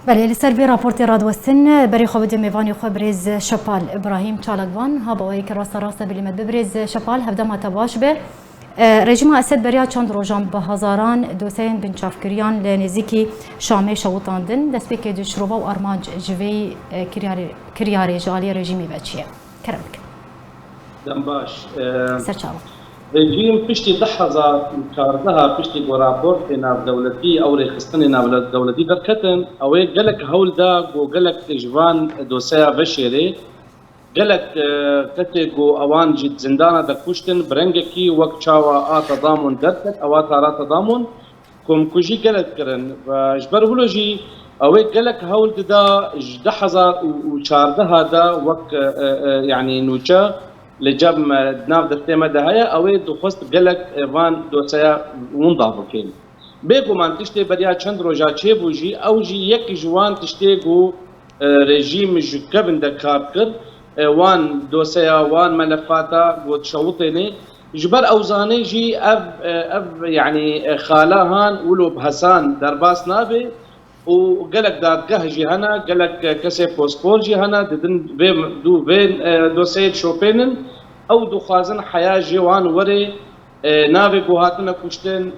بله لسر بی راپورت رادوستن بری خواب میوانی خواب بریز شپال ابراهیم چالکوان ها باوی که راست بلیمت ببریز شپال هفته ما تباش به رژیم اسد بریا چند روزان به هزاران دوسین بنچافکریان لنزیکی شامه شوطاندن دست به که دشروبا و آرمانج جوی کریاری جالی رژیمی بچیه کرمک دم باش سرچاو رژیم پشتی 10,014 پشتی گو راپورت ناو دولتی او ریخستن ناو دولتی درکتن اوی گلک هول دا گو گلک جوان دوسیا بشیره گلک کتی گو اوان جید زندانا در کشتن برنگکی وقت چاوا تضامن درکت او تارا تضامن کم کجی گلک کرن و جبر هلوجی اوی گلک هول دا 10,014 دا وقت يعني نوچا لجب ناف دستيما دهايا اوي دخست قلق وان دوسيا ونضافو كين بيقو من تشتي بريا چند روجا چه بوجي او جي يك جوان تشتي قو رژيم جكبن دا كاركر وان دوسيا وان ملفاتا قو تشوطيني جبر اوزاني جي اب يعني خالاهان ولو بحسان درباس نابي وقلق دادگاه جي هنا قلق كسي بوسبول جي هنا ددن دو بين دوسيت شوبينن او دو خازن حياة جيوان وري نابي قو هاتنا كشتن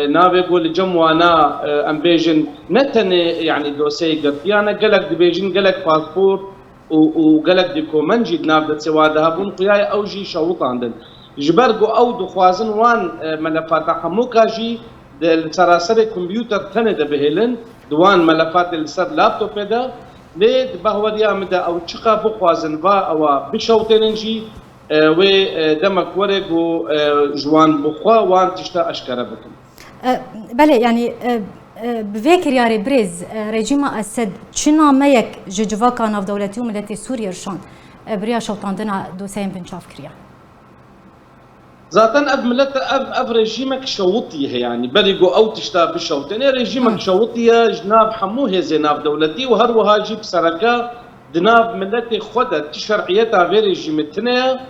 نابي قو لجموانا امبيجن نتن يعني دوسي قرطيانا قلق دبيجن قلق باسبور وقلق دي كومنجي ناب دتسوا دهبون قياي او جي شوطان دن جبرقو او دو خازن وان ملفات حموكا جي السراسر كمبيوتر تنه بهلن دوان ملفات السر لابتوب ده لید بهودیا مده او چقا بخوازن با او بشوتنجی و دمك ورق و جوان بخوا وان تشتا اشكره بكم. بله يعني بفكر ياري بريز رژیم اسد چنا ميك ججوا كان دولتي وملتي سوريا رشان بريا شوطاندنا دوسين بنشافكريا. ذاتن اب ملت اب رژیمك شوطيه يعني بريقو او تشتا بشوتني رژیمك شوطيه جناب حموه زيناب دولتي وهر وهاجي بسرقه دناب ملتي خدت شرعيتها في رژیمتنا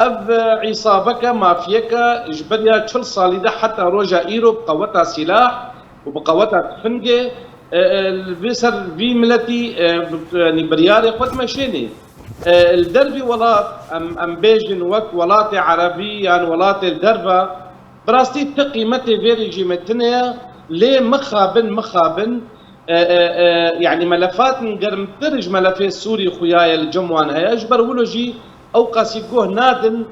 اب عصابك مافيك جبريا كل صالده حتى روجا ايرو بقوتها سلاح وبقوتها فنجه الفيسر في ملتي يعني برياري قد مشيني الدربي ولات ام بيجن وقت ولاتي عربي يعني ولاتي الدربه براستي تقيمتي في ريجيمتنا ليه مخابن يعني ملفات نقرم ترج ملفي السوري خوياي الجموان هي اجبر ولوجي او قاسيقوه نادن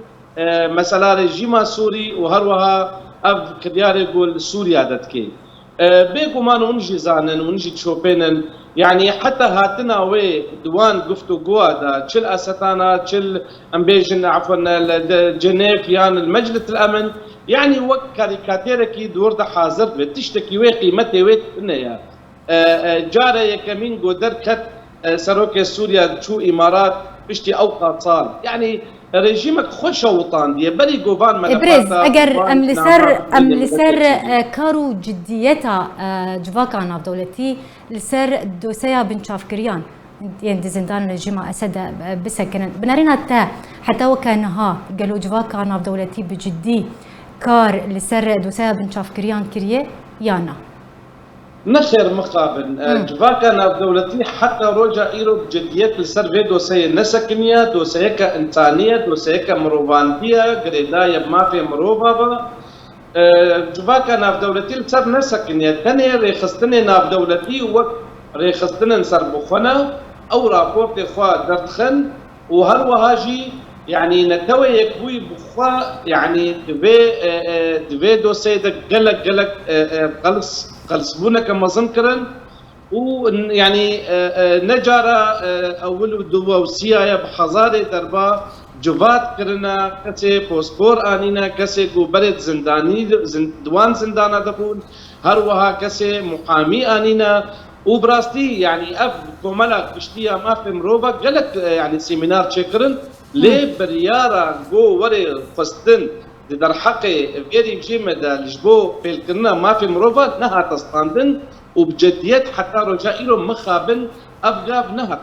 مساله ريجيما سوري وهروها اف كديار يقول سوريا دتكي بيقو ما نونجي زانن ونجي تشوبينن يعني حتى هاتنا وي دوان قفتو قوا دا تشل استانا تشل امبيجن عفوا جنيف يعني المجلس الامن يعني وقت كاريكاتيركي دور دا حاضر بتشتكي وي قيمتي وي يا جاره يكمين قدر كت سروك سوريا شو امارات بشتي اوقات صار يعني رژیمك خوش وطن دي بري جوفان ملفات ابرز اگر ام لسر كارو جديتها جواكانا دولتي لسر دوسيا بنشافكريان يعني زندان رژیم اسد بسكن بنارينا حتى وكانها قالوا جواكانا دولتي بجدي كار لسر دوسيا بنشافكريان كريه يانا نخير مقابل جواكانا دولتي حتى روجا ايرو بجديات لسر في دوسية نسكنية دوسية كإنسانية دوسية كمروفانتية قريداية ما في مروفا جواكانا دولتي لسر نسكنية تانية ريخستني ناف دولتي وقت ريخستني نسر بخنا او رابورت اخوة دردخن وهر وهاجي يعني نتوي يكوي بخوا يعني دفي دوسية قلق قلصبونا كما زنكرن ويعني نجارة أول دووسيا بحزارة دربا جوات كرنا كسي بوسبور آنينا كسي قبرت زنداني دوان زندانا دبون هر وها كسي محامي آنينا وبراستي يعني أف كمالا كشتيا ما في مروبا قلت يعني سيمينار شكرن ليه بريارة جو وري فستن در حقي غير جيمدا لجبو بيلكنا ما في مروفا نها تستاندن وبجديات حتى رجائلو مخابن افغاف نها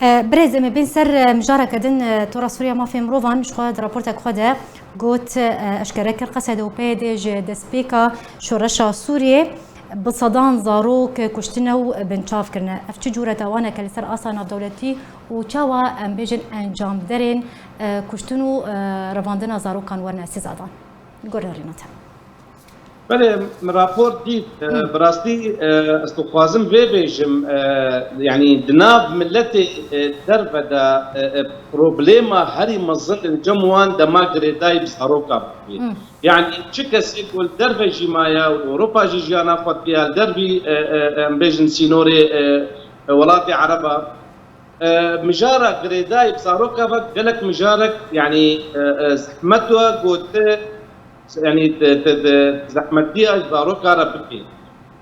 بريز ما بين سر مجارة كدن تورا سوريا ما في مروفان مش خد رابورتك خدا قوت اشكرك القصد وبيدج دسبيكا شورشا سوريا بصدان زاروك كشتنو بنشاف كرنا اف جورة وانا كالسر اصلا دولتي وچاوا ام بيجن انجام درين كشتنو رواندنا زاروك كان ورنا سيزادان قرريناتها بله رابور دي براستي استخوازم في بيجم يعني دناب ملتي دربدا بروبليما هري مظل الجموان دما غريداي بزاروكا يعني تشكس يقول دربي جمايا اوروبا جيجانا فوتيا دربي بيجن سينوري ولاتي عربا مجارة غريداي بزاروكا قالك مجارك يعني زحمتها قلت يعني زحمتيها زاروكا ربكي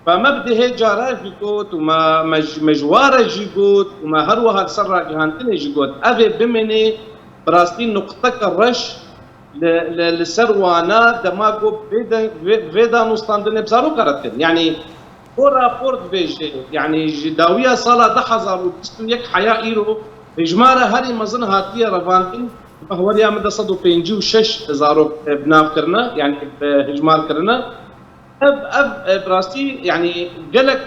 فمبدأ هي جارة جيكوت وما مجوارة جيكوت وما هروها سرع جهانتني جيكوت أبي بمني براستين نقطك الرش للسروانا دماغو فيدا نستندن بزاروكا رتن يعني كورا فورد بيجي يعني جداوية صالة دحزار وبستو يك حياة إيرو إجمارة هاري مزن هاتية رفانتين هو اليوم ده صدوا بينجو شش زاروك بناف كرنا يعني بهجمار كرنا اب براستي يعني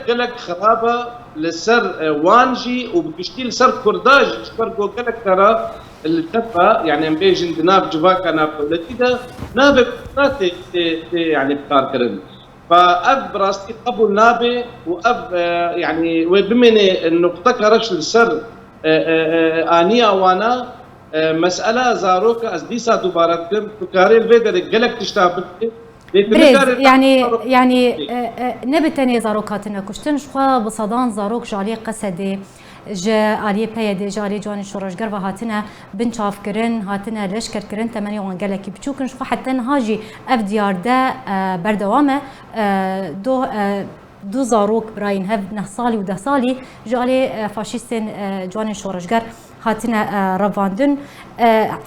قلق خرابه للسر وانجي وبكشتي لسر كرداج فرقو قلق ترى التفا يعني بيجن دناب جواكا ناب دولتي ده ناب كراتي يعني بكار كرن فاب براستي قبل نابي واب يعني وبمني النقطه كرش للسر انيا وانا مسألة زاروكا أزديسا دوبارة كم تكاري الفيدر قلق تشتابت بريز يعني نبتني زاروكاتنا كشتن شخوا بصدان زاروك جالي قصدي جا آلية بيدي جالي جواني شورشگر و هاتنا بنشاف كرن هاتنا لشكر كرن تمني وان قلقي بچوكن شخوا حتى نهاجي اف ديار دا بردوامه دو زاروك براين هف نه سالي و ده سالي جالي فاشيستن جواني شورشگر هاتنا رفاندن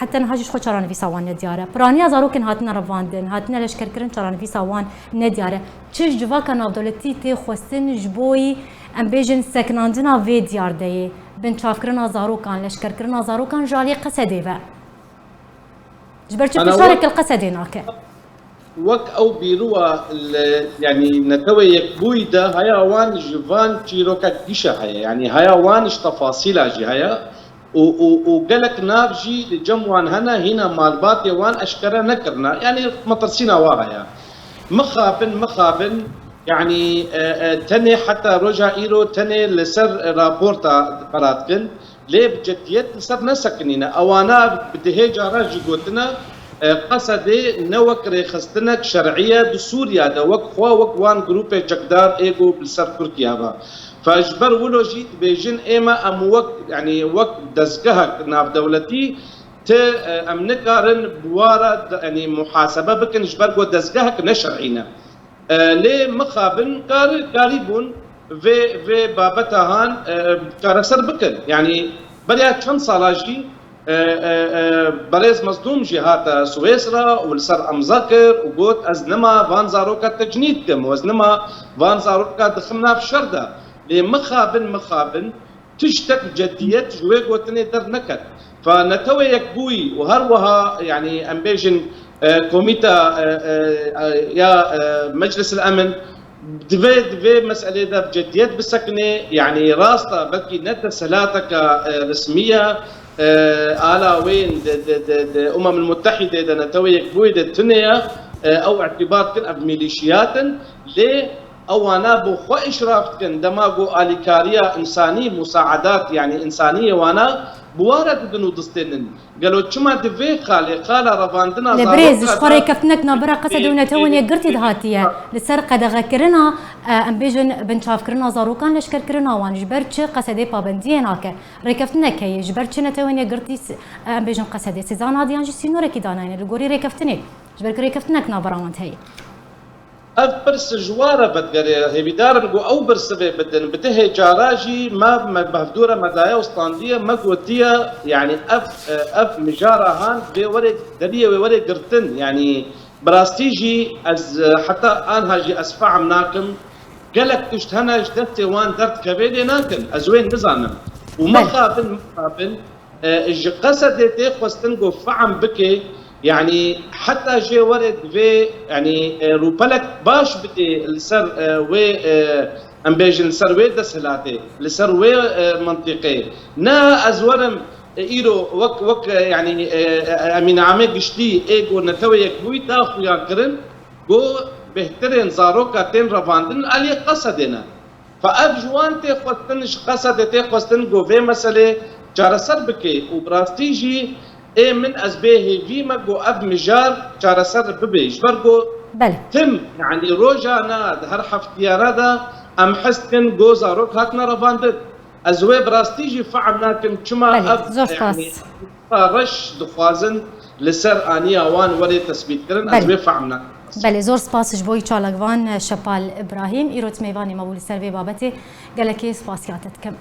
حتى نهاجش خو چران في سوان ندياره برانيا زاروكن هاتنا رفاندن هاتنا لشكر كرن چران في سوان ندياره چش جوا كان دولتي تي خوستن جبوي ام بيجن سكناندنا في ديار دي بن چافكرنا زاروكان لشكر كرنا زاروكان جالي قصدي و جبرت بشارك القصدي ناك وك او بيروا يعني نتوي يكبوي ده هيا وان جوان تشيروكا ديشا هيا يعني هيا وان تفاصيل جي هيا وقالك نافجي لجموان هنا مالبات وان اشكرا نكرنا يعني مطرسينا واها مخابن يعني تني حتى رجع ايرو تني لسر رابورتا قراتكن ليه بجديت لسر نسكنينا اوانا بدهي جاراجي قوتنا قصدي نوك ريخستنك شرعيه بسوريا دا وك وان جروب جقدار ايجو بلسر تركيا با فاجبر ولو جيت بيجن ايما ام وك يعني وك دزقها ناف دولتي ت امنكارن بوارا يعني محاسبه بكن جبر قو دزقها نشرعينا لي مخابن قريبون في بابتهان كارسر بكن يعني بريا كم صالاجي بريز مصدوم جهات سويسرا والسر امذكر وقوت ازنما فان زاروكا تجنيد كم وازنما فان زاروكا دخلنا في شرده مخابن تشتك جديات جوي قوتني در نكت فنتوي يكبوي وهروها يعني امبيجن كوميتا يا مجلس الامن دفي مسألة ده بجديات بالسكنة يعني راستا بلكي نتا سلاتك رسمية آلا وين الأمم المتحدة ده نتوي يكبوي ده تنيا أو اعتبار كن ميليشيات ليه أو أنا بخو إشراف كن دماغو آليكاريا إنساني مساعدات يعني إنسانية وأنا بوارد بنو دستنن قالوا كما دفي خالي رفاندنا لبريز شخوري كفتنك نابرا قصد ونتوني قرتي دهاتية لسرقة دغكرنا ام بيجن بنشاف كرنا زاروكان لشكر كرنا وان جبرتش قصدي بابندية ناكا ريكفتنك هي جبرتش نتوني قرتي ام بيجن قصدي سيزان هاديان جي سينو ركي داناين لقوري ريكفتنك جبرك ريكفتنك نابرا وانت هي برس جواره بدقري هي بدار بقو او برسبه بدن بده جاراجي ما بهدوره مدايا وستانديه ما قوتيه يعني اف مجاره هان بوري دبيه ووري قرتن يعني براستيجي از حتى ان هاجي اسفع مناكم قالك تشتهنا جدتي وان درت كبيدي ناكل ازوين نزانم وما خابن اج قصدتي خوستنقو فعم بكي يعني حتى جي ورد في يعني روبلك باش بدي لسر و ام بيجن لسر وي دسهلاتي لسر وي منطقي نا ازورم ايرو وك يعني امين عامي قشتي ايجو نتويك بوي تاخو يا كرن جو بهترين زاروكا تين رفاندن علي قصدنا فاب جوان تي خوستنش قصد تي خوستن جو في مساله جارسر بكي وبراستيجي اي من ازبيه في مجو اب مجار جارسر ببيج برجو تم يعني روجانا هر حفتيارادا ام حستن جو زاروك هاتنا رفاندن ازوي براستيجي فعلنا كم كما اب يعني رش دخوازن لسر اني اوان ولي تثبيت كرن ازوي فعلنا بله زور سپاس جبوی چالکوان شپال ابراهیم ایروت میوانی مبول سروی بابتی گلکی سپاسیاتت کم